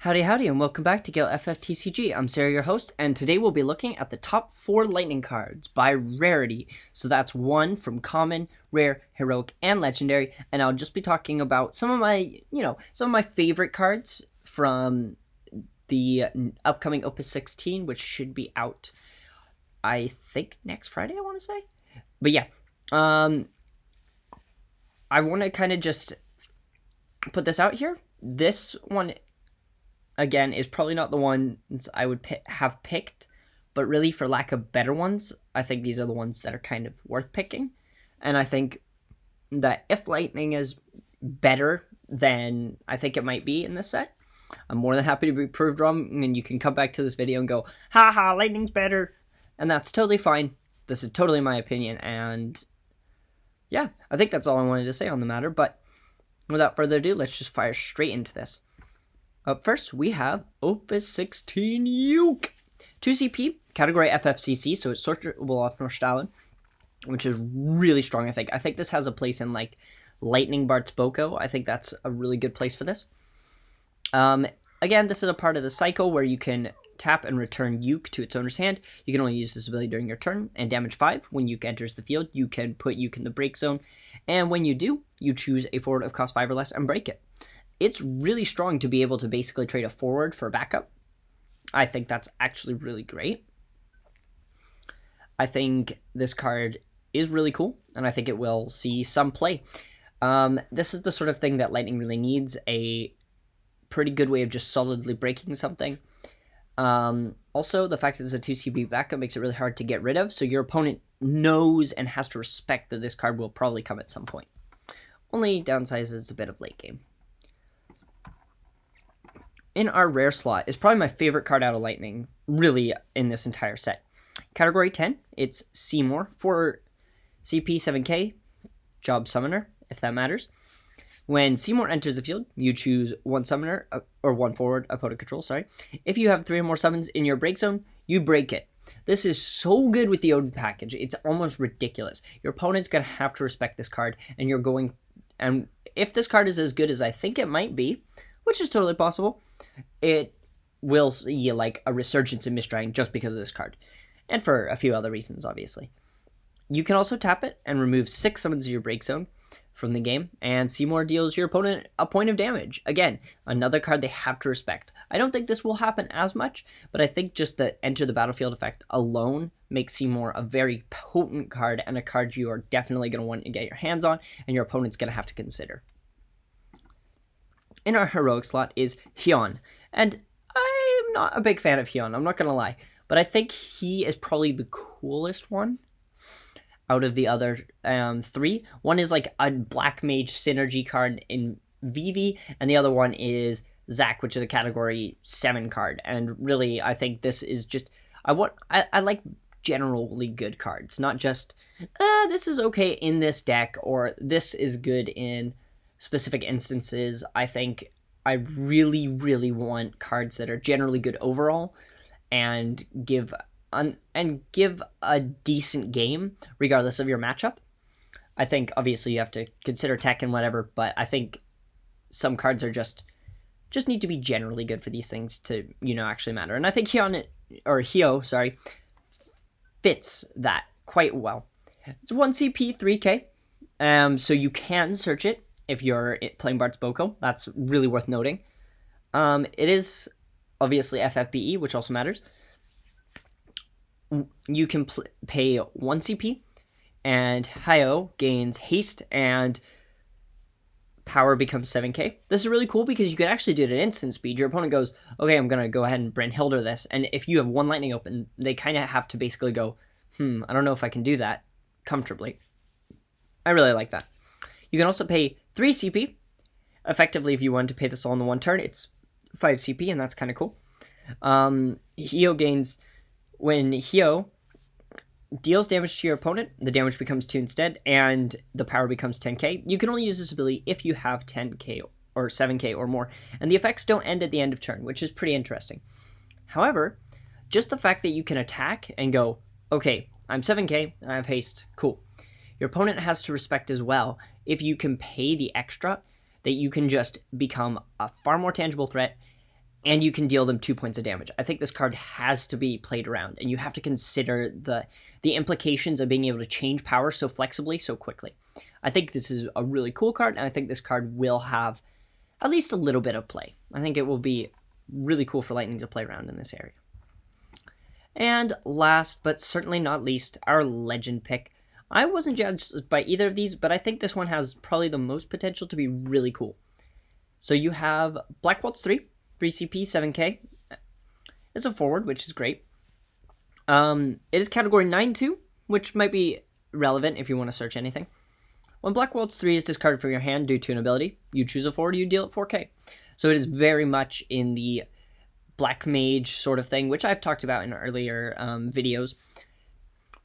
Howdy, howdy, and welcome back to Gale FFTCG. I'm Serah, your host, and today we'll be looking at the top 4 lightning cards by rarity. So that's 1 from common, rare, heroic, and legendary, and I'll just be talking about some of my favorite cards from the upcoming Opus 16, which should be out, I think, next Friday, I want to say. But yeah, I want to kind of just put this out here. This one, again, is probably not the ones I would have picked, but really, for lack of better ones, I think these are the ones that are kind of worth picking. And I think that if Lightning is better than I think it might be in this set, I'm more than happy to be proved wrong, and you can come back to this video and go, haha, Lightning's better, and that's totally fine. This is totally my opinion, and yeah, I think that's all I wanted to say on the matter, but without further ado, let's just fire straight into this. Up first, we have Opus 16 Uke. 2 CP, category FFCC, so it's sortable off Northstalin, which is really strong, I think. I think this has a place in, like, Lightning Bart's Boko. I think that's a really good place for this. Again, this is a part of the cycle where you can tap and return Uke to its owner's hand. You can only use this ability during your turn, and damage 5. When Uke enters the field, you can put Uke in the break zone, and when you do, you choose a forward of cost 5 or less and break it. It's really strong to be able to basically trade a forward for a backup. I think that's actually really great. I think this card is really cool, and I think it will see some play. This is the sort of thing that Lightning really needs, a pretty good way of just solidly breaking something. Also, the fact that it's a 2 CP backup makes it really hard to get rid of, so your opponent knows and has to respect that this card will probably come at some point. Only downside is it's a bit of late game. In our rare slot is probably my favorite card out of Lightning, really, in this entire set. Category 10, it's Seymour for CP 7k, Job Summoner, if that matters. When Seymour enters the field, you choose one summoner, or one forward, opponent control, sorry. If you have 3 or more summons in your break zone, you break it. This is so good with the Odin package, it's almost ridiculous. Your opponent's going to have to respect this card, and if this card is as good as I think it might be, which is totally possible, it will see like a resurgence in misdrawing just because of this card, and for a few other reasons, obviously. You can also tap it and remove 6 summons of your break zone from the game, and Seymour deals your opponent a point of damage. Again, another card they have to respect. I don't think this will happen as much, but I think just the enter the battlefield effect alone makes Seymour a very potent card, and a card you are definitely going to want to get your hands on, and your opponent's going to have to consider. In our heroic slot is Hyun, and I'm not a big fan of Hyun, I'm not going to lie, but I think he is probably the coolest one out of the other 3. One is like a Black Mage synergy card in VV, and the other one is Zac, which is a category 7 card, and really I think this is just, I like generally good cards, not just, this is okay in this deck, or this is good in specific instances. I think I really, really want cards that are generally good overall and give a decent game regardless of your matchup. I think obviously you have to consider tech and whatever, but I think some cards are just need to be generally good for these things to, actually matter. And I think Hyo fits that quite well. It's 1 CP 3k, so you can search it if you're playing Bart's Boko. That's really worth noting. It is obviously FFBE, which also matters. You can pay 1 CP, and Hyo gains haste, and power becomes 7k. This is really cool because you can actually do it at instant speed. Your opponent goes, okay, I'm going to go ahead and Brynhildr this, and if you have 1 lightning open, they kind of have to basically go, I don't know if I can do that comfortably. I really like that. You can also pay 3 CP. Effectively, if you wanted to pay this all in the one turn, it's 5 CP, and that's kind of cool. Hyo gains, when Hyo deals damage to your opponent, the damage becomes 2 instead, and the power becomes 10k. You can only use this ability if you have 10k or 7k or more, and the effects don't end at the end of turn, which is pretty interesting. However, just the fact that you can attack and go, okay, I'm 7k, I have haste, cool. Your opponent has to respect as well if you can pay the extra, that you can just become a far more tangible threat and you can deal them 2 points of damage. I think this card has to be played around, and you have to consider the implications of being able to change power so flexibly, so quickly. I think this is a really cool card, and I think this card will have at least a little bit of play. I think it will be really cool for Lightning to play around in this area. And last, but certainly not least, our legend pick. I wasn't judged by either of these, but I think this one has probably the most potential to be really cool. So you have Black Waltz 3, 3CP, 7k. It's a forward, which is great. It is category 9-2, which might be relevant if you want to search anything. When Black Waltz 3 is discarded from your hand due to an ability, you choose a forward, you deal it 4k. So it is very much in the Black Mage sort of thing, which I've talked about in earlier videos.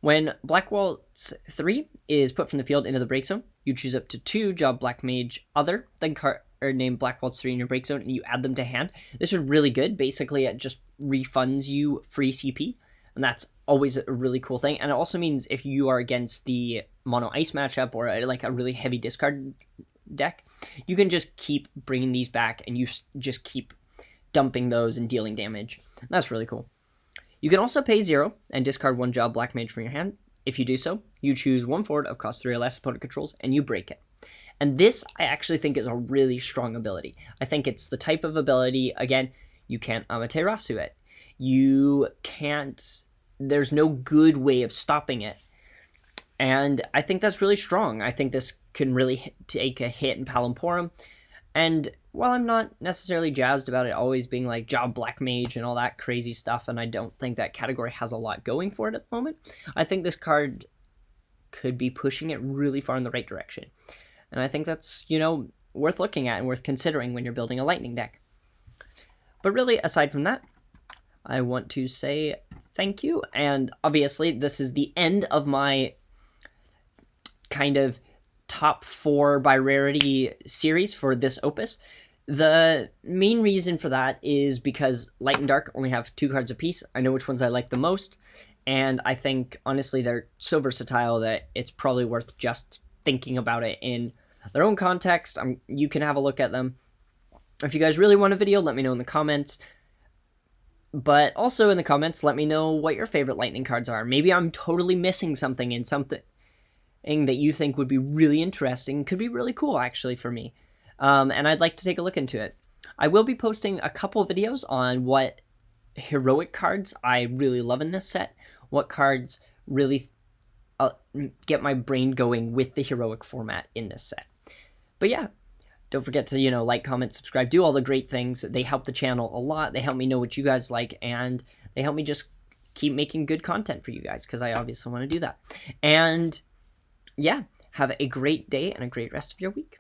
When Black Waltz 3 is put from the field into the break zone, you choose up to 2 job Black Mage other than card named Black Waltz 3 in your break zone, and you add them to hand. This is really good. Basically, it just refunds you free CP, and that's always a really cool thing. And it also means if you are against the mono ice matchup or like a really heavy discard deck, you can just keep bringing these back, and you just keep dumping those and dealing damage. That's really cool. You can also pay 0 and discard 1 job Black Mage from your hand. If you do so, you choose 1 forward of cost 3 or less opponent controls, and you break it. And this, I actually think, is a really strong ability. I think it's the type of ability, again, you can't Amaterasu it. You can't, there's no good way of stopping it. And I think that's really strong. I think this can really take a hit in Palimporum. And while I'm not necessarily jazzed about it always being like job Black Mage and all that crazy stuff, and I don't think that category has a lot going for it at the moment, I think this card could be pushing it really far in the right direction. And I think that's, worth looking at and worth considering when you're building a Lightning deck. But really, aside from that, I want to say thank you. And obviously, this is the end of my kind of top 4 by rarity series for this Opus. The main reason for that is because Light and Dark only have 2 cards apiece. I know which ones I like the most. And I think, honestly, they're so versatile that it's probably worth just thinking about it in their own context. You can have a look at them. If you guys really want a video, let me know in the comments. But also in the comments, let me know what your favorite Lightning cards are. Maybe I'm totally missing something in something that you think would be really interesting. Could be really cool, actually, for me. And I'd like to take a look into it. I will be posting a couple videos on what heroic cards I really love in this set. What cards really get my brain going with the heroic format in this set. But yeah, don't forget to, like, comment, subscribe, do all the great things. They help the channel a lot. They help me know what you guys like, and they help me just keep making good content for you guys, because I obviously want to do that. And yeah, have a great day and a great rest of your week.